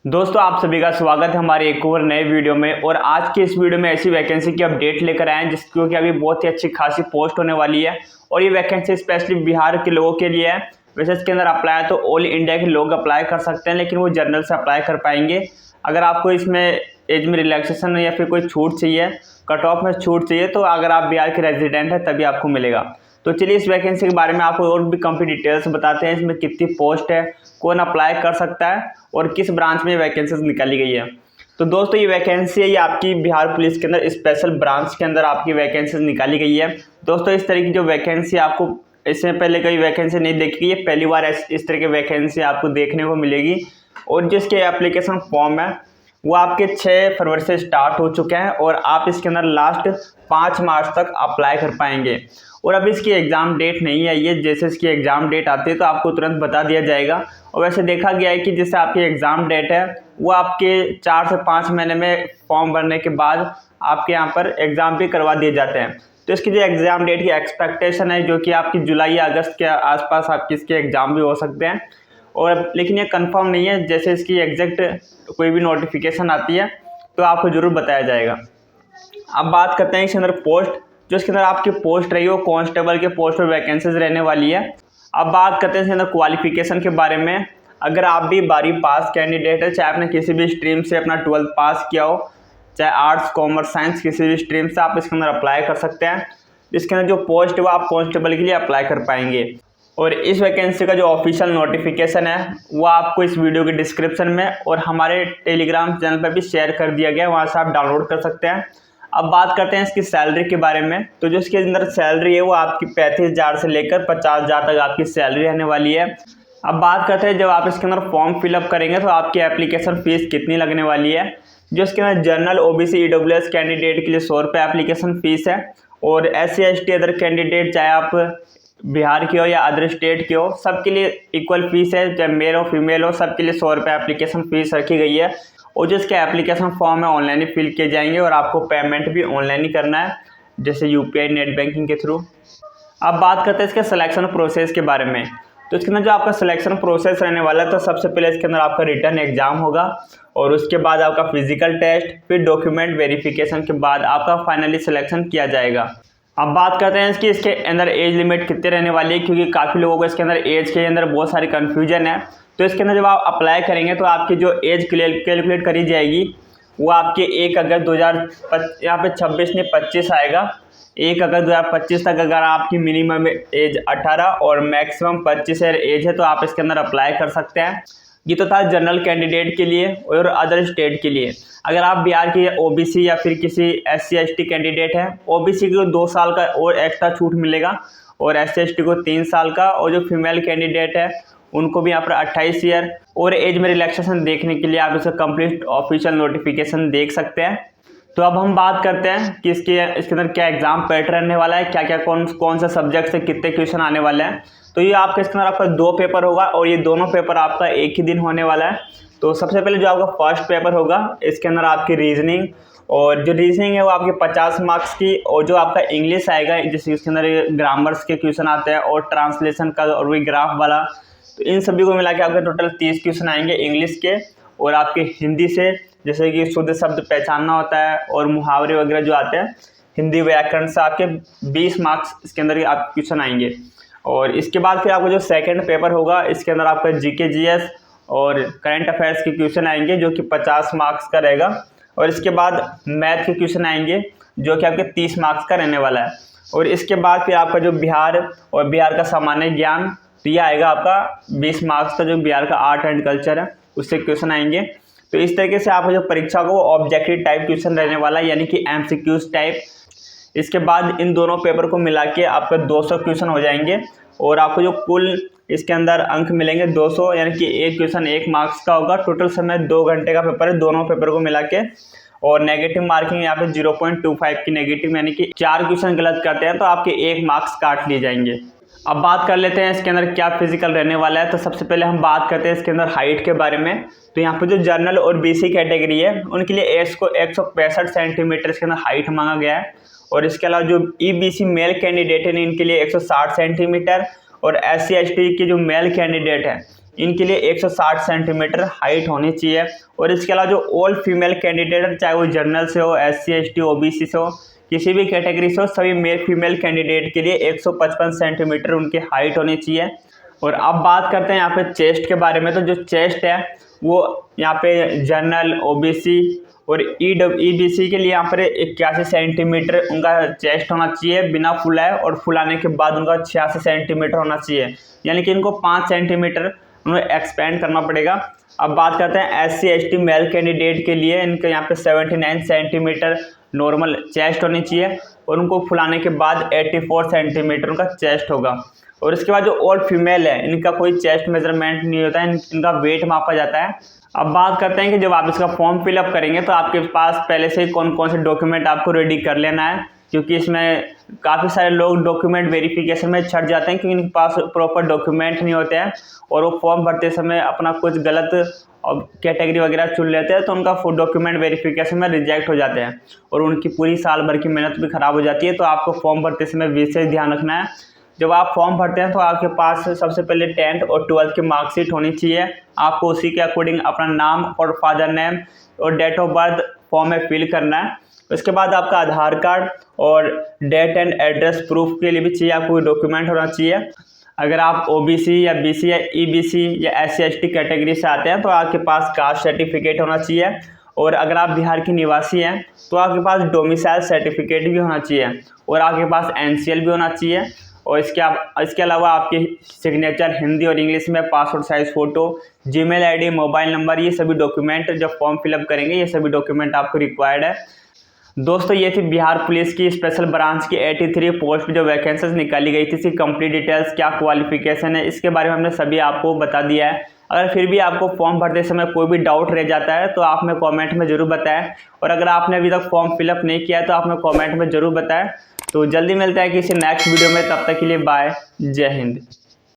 दोस्तों आप सभी का स्वागत है हमारे एक और नए वीडियो में। और आज के इस वीडियो में ऐसी वैकेंसी की अपडेट लेकर आए हैं जिसकी अभी बहुत ही अच्छी खासी पोस्ट होने वाली है। और ये वैकेंसी स्पेशली बिहार के लोगों के लिए है। वैसे इसके अंदर अप्लाई तो ऑल इंडिया के लोग अप्लाई कर सकते हैं, लेकिन वो जनरल से अप्लाई कर पाएंगे। अगर आपको इसमें एज में रिलैक्सेशन या फिर कोई छूट चाहिए, कट ऑफ में छूट चाहिए, तो अगर आप बिहार के रेजिडेंट हैं तभी आपको मिलेगा। तो चलिए इस वैकेंसी के बारे में आपको और भी कंप्लीट डिटेल्स बताते हैं। इसमें कितनी पोस्ट है, कौन अप्लाई कर सकता है और किस ब्रांच में वैकेंसीज निकाली गई है। तो दोस्तों ये वैकेंसी है, ये आपकी बिहार पुलिस के अंदर स्पेशल ब्रांच के अंदर आपकी वैकेंसीज निकाली गई है। दोस्तों इस तरह की जो वैकेंसी आपको इससे पहले कोई वैकेंसी नहीं देखी गई है, पहली बार इस तरह की वैकेंसी आपको देखने को मिलेगी। और जिसके एप्लीकेशन फॉर्म है वो आपके 6 फरवरी से स्टार्ट हो चुके हैं और आप इसके अंदर लास्ट 5 मार्च तक अप्लाई कर पाएंगे। और अभी इसकी एग्ज़ाम डेट नहीं है, ये जैसे इसकी एग्ज़ाम डेट आती है तो आपको तुरंत बता दिया जाएगा। और वैसे देखा गया है कि जैसे आपकी एग्ज़ाम डेट है वो आपके 4 से 5 महीने में फॉर्म भरने के बाद आपके यहाँ पर एग्ज़ाम भी करवा दिए जाते हैं। तो इसकी जो एग्ज़ाम डेट की एक्सपेक्टेशन है जो कि आपकी जुलाई या अगस्त के आसपास आपकी इसके एग्ज़ाम भी हो सकते हैं। और लेकिन ये कंफर्म नहीं है, जैसे इसकी एग्जैक्ट कोई भी नोटिफिकेशन आती है तो आपको ज़रूर बताया जाएगा। अब बात करते हैं इसके अंदर पोस्ट, जो इसके अंदर आपकी पोस्ट रही हो कांस्टेबल के पोस्ट पर वैकेंसीज रहने वाली है। अब बात करते हैं इसके अंदर क्वालिफिकेशन के बारे में। अगर आप भी 12वीं पास कैंडिडेट है, चाहे आपने किसी भी स्ट्रीम से अपना 12th पास किया हो, चाहे आर्ट्स कॉमर्स साइंस किसी भी स्ट्रीम से, आप इसके अंदर अप्लाई कर सकते हैं। इसके अंदर जो पोस्ट है वो आप कांस्टेबल के लिए अप्लाई कर पाएंगे। और इस वैकेंसी का जो ऑफिशियल नोटिफिकेशन है वो आपको इस वीडियो के डिस्क्रिप्शन में और हमारे टेलीग्राम चैनल पर भी शेयर कर दिया गया है, वहाँ से आप डाउनलोड कर सकते हैं। अब बात करते हैं इसकी सैलरी के बारे में। तो जो इसके अंदर सैलरी है वो आपकी 35,000 से लेकर 50,000 तक आपकी सैलरी रहने वाली है। अब बात करते हैं जब आप इसके अंदर फॉर्म फिलअप करेंगे तो आपकी एप्लीकेशन फ़ीस कितनी लगने वाली है। जो इसके अंदर जनरल OBC EWS कैंडिडेट के लिए 100 रुपये एप्लीकेशन फ़ीस है। और SC ST अदर कैंडिडेट, चाहे आप बिहार के हो या अदर स्टेट के हो, सबके लिए इक्वल फीस है, चाहे मेल हो फीमेल हो, सबके लिए 100 रुपये एप्लीकेशन फ़ीस रखी गई है। और जो इसके एप्लीकेशन फॉर्म है ऑनलाइन ही फिल किए जाएंगे और आपको पेमेंट भी ऑनलाइन ही करना है, जैसे UPI नेट बैंकिंग के थ्रू। अब बात करते हैं इसके सिलेक्शन प्रोसेस के बारे में। तो इसके अंदर जो आपका सिलेक्शन प्रोसेस रहने वाला है, तो सबसे पहले इसके अंदर आपका रिटर्न एग्जाम होगा और उसके बाद आपका फिजिकल टेस्ट, फिर डॉक्यूमेंट वेरिफिकेशन के बाद आपका फाइनली सिलेक्शन किया जाएगा। अब बात करते हैं इसके अंदर एज लिमिट कितने रहने वाली है, क्योंकि काफ़ी लोगों को इसके अंदर एज के अंदर बहुत सारी कन्फ्यूजन है। तो इसके अंदर जब आप अप्लाई करेंगे तो आपकी जो एज कैलकुलेट करी जाएगी वो आपके 1 अगस्त 2025 यहाँ पे 26 नहीं 25 आएगा। 1 अगस्त 2025 तक अगर आपकी मिनिमम एज 18 और मैक्सिमम 25 ईयर एज है तो आप इसके अंदर अप्लाई कर सकते हैं। ये तो था जनरल कैंडिडेट के लिए और अदर स्टेट के लिए। अगर आप बिहार के OBC या फिर किसी SC ST कैंडिडेट हैं, OBC को 2 साल का और एक्स्ट्रा छूट मिलेगा और SC ST को 3 साल का। और जो फीमेल कैंडिडेट है उनको भी यहाँ पर 28 ईयर और एज में रिलैक्सेशन देखने के लिए आप इसका कंप्लीट ऑफिशियल नोटिफिकेशन देख सकते हैं। तो अब हम बात करते हैं कि इसके अंदर क्या एग्जाम पैटर्न रहने वाला है, क्या क्या कौन सा सब्जेक्ट से कितने क्वेश्चन आने वाले हैं। तो ये आपके इसके अंदर आपका 2 पेपर होगा और ये दोनों पेपर आपका एक ही दिन होने वाला है। तो सबसे पहले जो आपका फर्स्ट पेपर होगा इसके अंदर आपकी रीजनिंग, और जो रीजनिंग है वो आपके 50 मार्क्स की। और जो आपका इंग्लिश आएगा जिसके इसके अंदर ग्रामर्स के क्वेश्चन आते हैं और ट्रांसलेशन का और वही ग्राफ वाला, तो इन सभी को मिला के आपके टोटल 30 क्वेश्चन आएंगे इंग्लिश के। और आपके हिंदी से जैसे कि शुद्ध शब्द पहचानना होता है और मुहावरे वगैरह जो आते हैं, हिंदी व्याकरण से आपके 20 मार्क्स इसके अंदर आप क्वेश्चन आएंगे। और इसके बाद फिर आपका जो सेकंड पेपर होगा इसके अंदर आपका GK GS और करंट अफेयर्स के क्वेश्चन आएंगे जो कि 50 मार्क्स का रहेगा। और इसके बाद मैथ के क्वेश्चन आएंगे जो कि आपके 30 मार्क्स का रहने वाला है। और इसके बाद फिर आपका जो बिहार और बिहार का सामान्य ज्ञान, तो ये आएगा आपका 20 मार्क्स का, जो बिहार का आर्ट एंड कल्चर है उससे क्वेश्चन आएंगे। तो इस तरीके से आपका जो परीक्षा को वो ऑब्जेक्टिव टाइप क्वेश्चन रहने वाला है, यानी कि MCQs टाइप। इसके बाद इन दोनों पेपर को मिला के आपका 200 क्वेश्चन हो जाएंगे और आपको जो कुल इसके अंदर अंक मिलेंगे 200, यानी कि एक क्वेश्चन 1 मार्क्स का होगा। टोटल समय 2 घंटे का पेपर है दोनों पेपर को मिला के। और नेगेटिव मार्किंग यहाँ पे 0.25 की नेगेटिव, यानी कि 4 क्वेश्चन गलत करते हैं तो आपके 1 मार्क्स काट लिए जाएंगे। अब बात कर लेते हैं इसके अंदर क्या फिजिकल रहने वाला है। तो सबसे पहले हम बात करते हैं इसके अंदर हाइट के बारे में। तो यहाँ पे जो जनरल और BC कैटेगरी है उनके लिए एज को 165 सेंटीमीटर इसके अंदर हाइट मांगा गया है। और इसके अलावा जो EBC मेल कैंडिडेट है इनके लिए 160 सेंटीमीटर। और SC ST के जो मेल कैंडिडेट है इनके लिए 160 सेंटीमीटर हाइट होनी चाहिए। और इसके अलावा जो ऑल फीमेल कैंडिडेट, चाहे वो जनरल से हो, SC ST OBC से हो, किसी भी कैटेगरी से हो, सभी मेल फीमेल कैंडिडेट के लिए 155 सेंटीमीटर उनकी हाइट होनी चाहिए। और अब बात करते हैं यहाँ पे चेस्ट के बारे में। तो जो चेस्ट है वो यहाँ पे जनरल, OBC और EBC के लिए यहाँ पर 81 सेंटीमीटर उनका चेस्ट होना चाहिए बिना फुलाए, और फुलाने के बाद उनका 86 सेंटीमीटर होना चाहिए, यानी कि इनको 5 सेंटीमीटर उन्हें एक्सपेंड करना पड़ेगा। अब बात करते हैं SC ST मेल कैंडिडेट के लिए। इनके यहाँ पे 79 सेंटीमीटर नॉर्मल चेस्ट होनी चाहिए, और उनको फुलाने के बाद 84 सेंटीमीटर उनका चेस्ट होगा। और इसके बाद जो ऑल फीमेल है, इनका कोई चेस्ट मेजरमेंट नहीं होता है, इनका वेट मापा जाता है। अब बात करते हैं कि जब आप इसका फॉर्म फिलअप करेंगे तो आपके पास पहले से ही कौन कौन से डॉक्यूमेंट आपको रेडी कर लेना है, क्योंकि इसमें काफ़ी सारे लोग डॉक्यूमेंट वेरिफिकेशन में छट जाते हैं क्योंकि इनके पास प्रॉपर डॉक्यूमेंट नहीं होते हैं, और वो फॉर्म भरते समय अपना कुछ गलत कैटेगरी वगैरह चुन लेते हैं, तो उनका डॉक्यूमेंट वेरिफिकेशन में रिजेक्ट हो जाते हैं, और उनकी पूरी साल भर की मेहनत भी ख़राब हो जाती है। तो आपको फॉर्म भरते समय विशेष ध्यान रखना है। जब आप फॉर्म भरते हैं तो आपके पास सबसे पहले 10th और 12th की मार्कशीट होनी चाहिए। आपको उसी के अकॉर्डिंग अपना नाम और फादर नेम और डेट ऑफ बर्थ फॉर्म में फिल करना है। उसके बाद आपका आधार कार्ड और डेट एंड एड्रेस प्रूफ के लिए भी चाहिए, आपको डॉक्यूमेंट होना चाहिए। अगर आप OBC या BC या EBC या SC ST कैटेगरी से आते हैं तो आपके पास कास्ट सर्टिफिकेट होना चाहिए। और अगर आप बिहार के निवासी हैं तो आपके पास डोमिसाइल सर्टिफिकेट भी होना चाहिए, और आपके पास NCL भी होना चाहिए। और इसके अलावा आपकी सिग्नेचर हिंदी और इंग्लिश में, passport size photo, Gmail ID, mobile number, ये सभी डॉक्यूमेंट जब फॉर्म फिलअप करेंगे ये सभी डॉक्यूमेंट आपको रिक्वायर्ड है। दोस्तों ये थी बिहार पुलिस की स्पेशल ब्रांच की 83 पोस्ट जो वैकेंसीज निकाली गई थी। इसकी कंप्लीट डिटेल्स, क्या क्वालिफिकेशन है, इसके बारे में हमने सभी आपको बता दिया है। अगर फिर भी आपको फॉर्म भरते समय कोई भी डाउट रह जाता है तो आप हमें कमेंट में ज़रूर बताएं, और अगर आपने अभी तक फॉर्म फिलअप नहीं किया है तो आप हमें कमेंट में ज़रूर बताएं। तो जल्दी मिलता है किसी नेक्स्ट वीडियो में, तब तक के लिए बाय, जय हिंद।